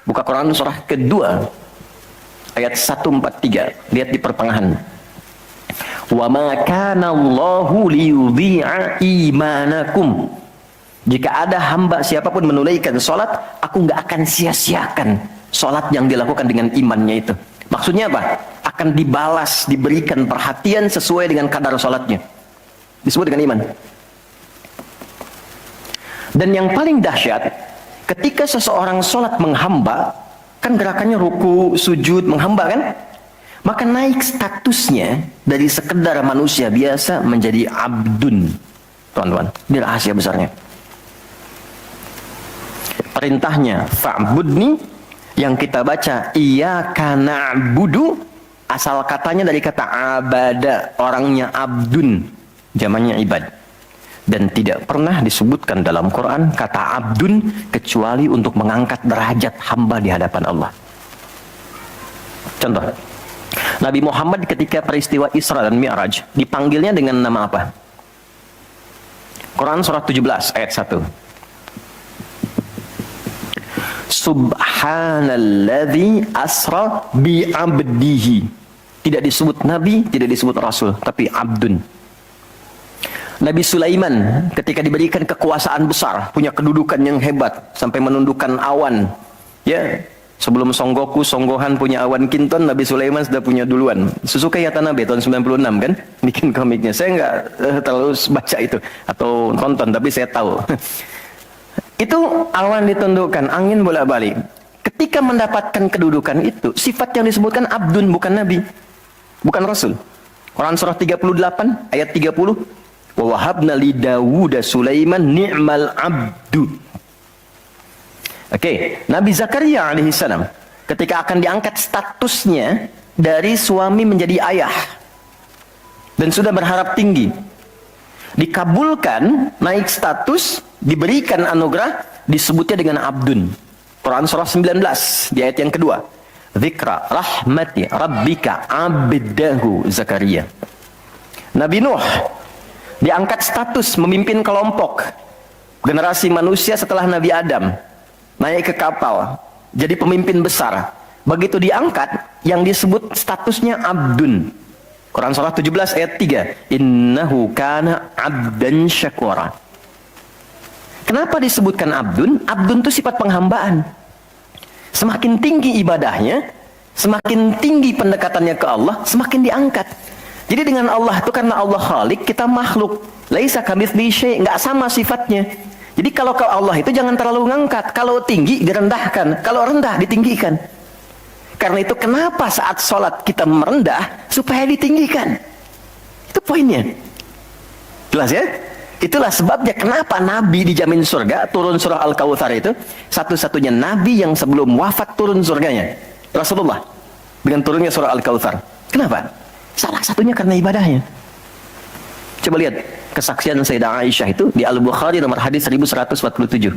Buka Quran surah kedua ayat 143. Lihat di pertengahan. Wa ma kana Allahu liyudhi'a imanakum. Jika ada hamba siapapun menunaikan salat, aku nggak akan sia-siakan salat yang dilakukan dengan imannya itu. Maksudnya apa? Akan dibalas, diberikan perhatian sesuai dengan kadar salatnya. Disebut dengan iman. Dan yang paling dahsyat, ketika seseorang sholat menghamba, kan gerakannya ruku, sujud, menghamba kan? Maka naik statusnya dari sekedar manusia biasa menjadi abdun. Teman-teman, ini rahasia besarnya. Perintahnya, fa'budni, yang kita baca, iyyaka na'budu, asal katanya dari kata abada, orangnya abdun, jamannya ibad. Dan tidak pernah disebutkan dalam Quran kata abdun kecuali untuk mengangkat derajat hamba di hadapan Allah. Contoh, Nabi Muhammad ketika peristiwa Isra dan Mi'raj dipanggilnya dengan nama apa? Quran surah 17 ayat 1. Subhanalladzi asra bi abdihi. Tidak disebut nabi, tidak disebut rasul, tapi abdun. Nabi Sulaiman ketika diberikan kekuasaan besar, punya kedudukan yang hebat sampai menundukkan awan. Ya, sebelum Son Goku, Son Gohan punya awan kinton, Nabi Sulaiman sudah punya duluan. Suzuki Yatanabe tahun 96 kan bikin komiknya. Saya nggak terlalu baca itu atau nonton, tapi saya tahu. Itu awan ditundukkan, angin bolak-balik. Ketika mendapatkan kedudukan itu, sifat yang disebutkan abdun, bukan nabi, bukan rasul. Quran surah 38 ayat 30. Wa wahabna li Dawud Sulaiman ni'mal abdu. Oke, Nabi Zakaria alaihissalam ketika akan diangkat statusnya dari suami menjadi ayah dan sudah berharap tinggi, dikabulkan, naik status, diberikan anugerah, disebutnya dengan abdun. Quran surah 19 di ayat yang kedua. Dzikra rahmati rabbika abdahu Zakaria. Nabi Nuh diangkat status memimpin kelompok generasi manusia setelah Nabi Adam, naik ke kapal, jadi pemimpin besar. Begitu diangkat, yang disebut statusnya abdun. Quran surah 17 ayat 3. Innahu kana abdan syakura. Kenapa disebutkan abdun? Abdun itu sifat penghambaan. Semakin tinggi ibadahnya, semakin tinggi pendekatannya ke Allah, semakin diangkat. Jadi dengan Allah itu, karena Allah Khalik, kita makhluk. Laisa kamitslihi syai', enggak sama sifatnya. Jadi kalau ke Allah itu jangan terlalu ngangkat. Kalau tinggi direndahkan, kalau rendah ditinggikan. Karena itu kenapa saat sholat kita merendah supaya ditinggikan. Itu poinnya. Jelas ya? Itulah sebabnya kenapa Nabi dijamin surga, turun surah Al-Kautsar itu satu-satunya Nabi yang sebelum wafat turun surganya. Rasulullah dengan turunnya surah Al-Kautsar. Kenapa? Salah satunya karena ibadahnya. Coba lihat kesaksian Sayyidah Aisyah itu di Al-Bukhari nomor hadis 1147.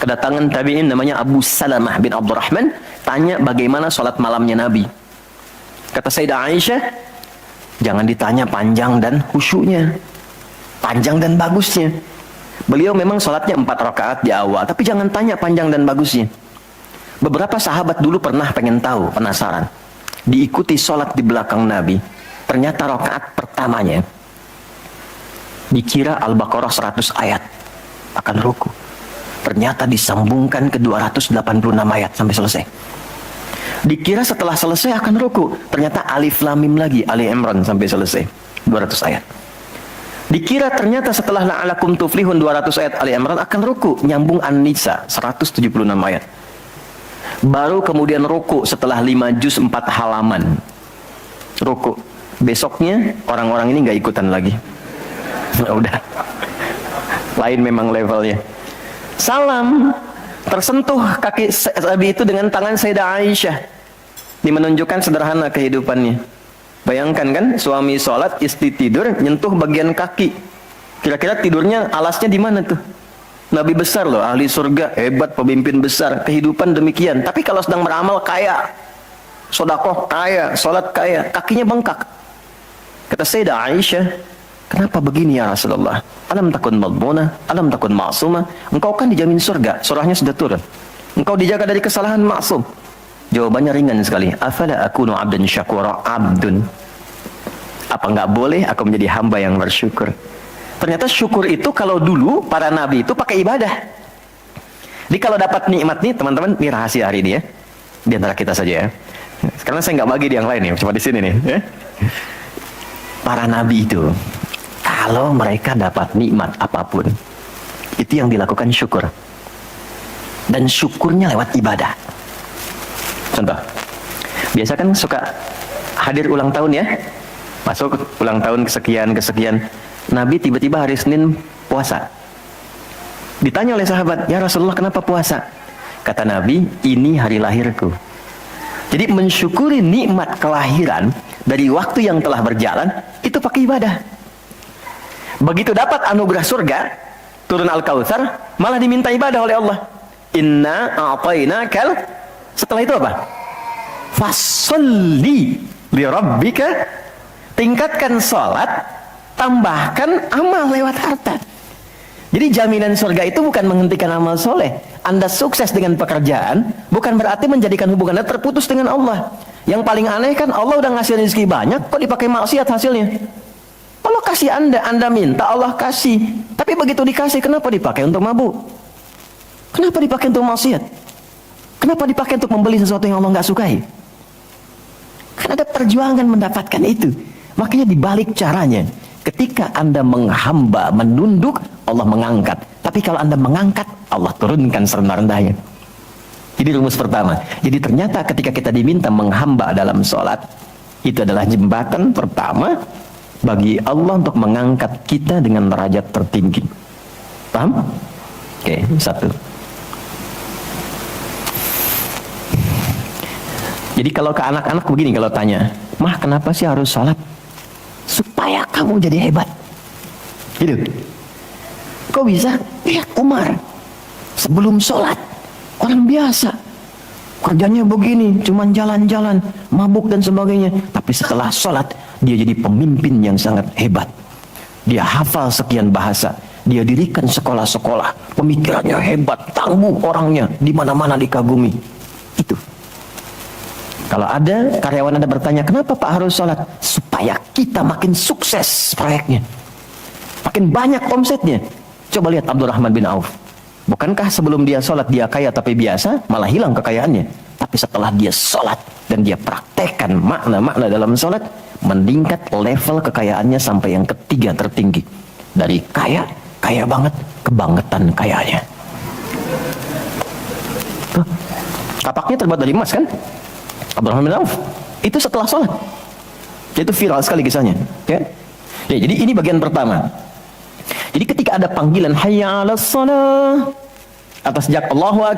Kedatangan tabi'in namanya Abu Salamah bin Abdurrahman, tanya bagaimana sholat malamnya Nabi. Kata Sayyidah Aisyah, jangan ditanya panjang dan khusyuknya, panjang dan bagusnya. Beliau memang sholatnya 4 rakaat di awal, tapi jangan tanya panjang dan bagusnya. Beberapa sahabat dulu pernah pengen tahu, penasaran. Diikuti sholat di belakang Nabi, ternyata rakaat pertamanya dikira Al-Baqarah 100 ayat akan ruku, ternyata disambungkan ke 286 ayat sampai selesai. Dikira setelah selesai akan ruku, ternyata Alif Lam Mim lagi, Ali Imran sampai selesai 200 ayat. Dikira ternyata setelah la'alakum tuflihun 200 ayat Ali Imran akan ruku, nyambung An-Nisa 176 ayat. Baru kemudian ruku setelah 5 juz 4 halaman. Ruku. Besoknya orang-orang ini nggak ikutan lagi. Udah. Lain memang levelnya. Salam. Tersentuh kaki Nabi itu dengan tangan Sayyidah Aisyah. Ini menunjukkan sederhana kehidupannya. Bayangkan kan, suami sholat, istri tidur, nyentuh bagian kaki. Kira-kira tidurnya alasnya di mana tuh? Nabi besar loh, ahli surga, hebat, pemimpin besar, kehidupan demikian. Tapi kalau sedang beramal kaya, sodakoh kaya, sholat kaya, kakinya bengkak. Kata Sayyidah Aisyah, kenapa begini ya Rasulullah? Alam takun madmunah, alam takun ma'sumah. Engkau kan dijamin surga, surahnya sudah turun. Engkau dijaga dari kesalahan, maksum. Jawabannya ringan sekali. Afala akunu abdan syakura, abdun. Apa enggak boleh aku menjadi hamba yang bersyukur? Ternyata syukur itu kalau dulu para nabi itu pakai ibadah. Jadi kalau dapat nikmat nih teman-teman, ini rahasia hari ini ya. Di antara kita saja ya. Karena saya nggak bagi di yang lain ya, cuma di sini nih. Ya. Para nabi itu, kalau mereka dapat nikmat apapun, itu yang dilakukan syukur. Dan syukurnya lewat ibadah. Contoh, biasa kan suka hadir ulang tahun ya. Masuk ulang tahun kesekian. Nabi tiba-tiba hari Senin puasa. Ditanya oleh sahabat, ya Rasulullah kenapa puasa? Kata Nabi, ini hari lahirku. Jadi mensyukuri nikmat kelahiran dari waktu yang telah berjalan, itu pakai ibadah. Begitu dapat anugerah surga, turun Al-Kautsar, malah diminta ibadah oleh Allah. Inna a'tainakal. Setelah itu apa? Fasholli li rabbika. Tingkatkan sholat, tambahkan amal lewat harta. Jadi jaminan surga itu bukan menghentikan amal soleh. Anda sukses dengan pekerjaan, bukan berarti menjadikan hubungan Anda terputus dengan Allah. Yang paling aneh kan Allah udah ngasih rezeki banyak, kok dipakai maksiat hasilnya? Allah kasih Anda minta, Allah kasih. Tapi begitu dikasih, kenapa dipakai untuk mabuk? Kenapa dipakai untuk maksiat? Kenapa dipakai untuk membeli sesuatu yang Allah nggak sukai? Kan ada perjuangan mendapatkan itu. Makanya dibalik caranya, ketika Anda menghamba, menunduk, Allah mengangkat. Tapi kalau Anda mengangkat, Allah turunkan serendah-rendahnya. Jadi rumus pertama. Jadi ternyata ketika kita diminta menghamba dalam sholat, itu adalah jembatan pertama bagi Allah untuk mengangkat kita dengan derajat tertinggi. Paham? Oke, satu. Jadi kalau ke anak-anak begini kalau tanya, Mah kenapa sih harus sholat? Supaya kamu jadi hebat. Gitu. Kok bisa? Lihat Umar. Sebelum sholat, orang biasa. Kerjanya begini, cuman jalan-jalan, mabuk dan sebagainya. Tapi setelah sholat, dia jadi pemimpin yang sangat hebat. Dia hafal sekian bahasa. Dia dirikan sekolah-sekolah. Pemikirannya hebat, tangguh orangnya. Di mana-mana dikagumi. Itu. Kalau ada karyawan Anda bertanya, kenapa Pak harus sholat? Supaya kita makin sukses proyeknya. Makin banyak omsetnya. Coba lihat Abdurrahman bin Auf. Bukankah sebelum dia sholat dia kaya tapi biasa, malah hilang kekayaannya. Tapi setelah dia sholat dan dia praktekkan makna-makna dalam sholat, meningkat level kekayaannya sampai yang ketiga tertinggi. Dari kaya banget, kebangetan kayanya. Tuh, kapaknya terbuat dari emas kan? Abdurrahman bin Auf. Itu setelah sholat. Itu viral sekali kisahnya. Ya? Ya, jadi ini bagian pertama. Jadi ketika ada panggilan hayya 'alas shalah, atas sejak Allahu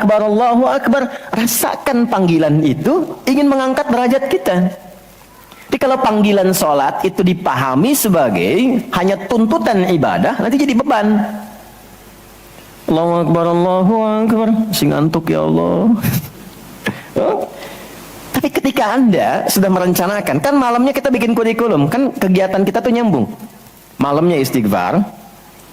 Akbar, rasakan panggilan itu ingin mengangkat derajat kita. Jadi kalau panggilan sholat itu dipahami sebagai hanya tuntutan ibadah, nanti jadi beban. Allahu Akbar, sing ngantuk ya Allah. Tapi ketika Anda sudah merencanakan, kan malamnya kita bikin kurikulum, kan kegiatan kita tuh nyambung. Malamnya istighfar,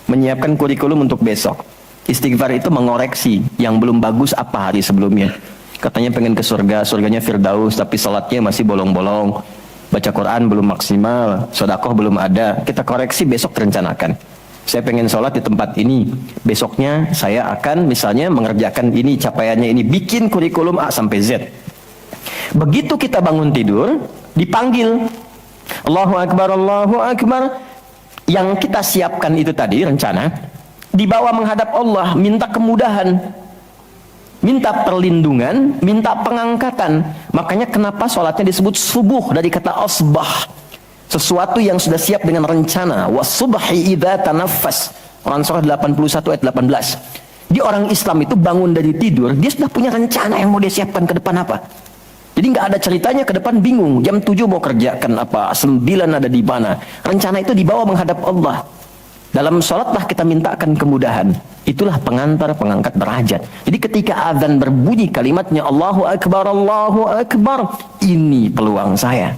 menyiapkan kurikulum untuk besok. Istighfar itu mengoreksi yang belum bagus apa hari sebelumnya. Katanya pengen ke surga, surganya Firdaus, tapi salatnya masih bolong-bolong. Baca Quran belum maksimal, sedekah belum ada. Kita koreksi besok terencanakan. Saya pengen sholat di tempat ini. Besoknya saya akan misalnya mengerjakan ini, capaiannya ini. Bikin kurikulum A sampai Z. Begitu kita bangun tidur, dipanggil. Allahu Akbar, Allahu Akbar. Yang kita siapkan itu tadi, rencana. Dibawa menghadap Allah, minta kemudahan. Minta perlindungan, minta pengangkatan. Makanya kenapa sholatnya disebut subuh dari kata asbah. Sesuatu yang sudah siap dengan rencana. Wasubhi idza tanaffas. Quran surah 81 ayat 18. Di orang Islam itu bangun dari tidur, dia sudah punya rencana yang mau dia siapkan ke depan apa. Jadi nggak ada ceritanya ke depan bingung. Jam 7 mau kerjakan apa, 9 ada di mana. Rencana itu dibawa menghadap Allah. Dalam sholatlah kita mintakan kemudahan. Itulah pengantar, pengangkat derajat. Jadi ketika azan berbunyi kalimatnya Allahu Akbar, Allahu Akbar, ini peluang saya.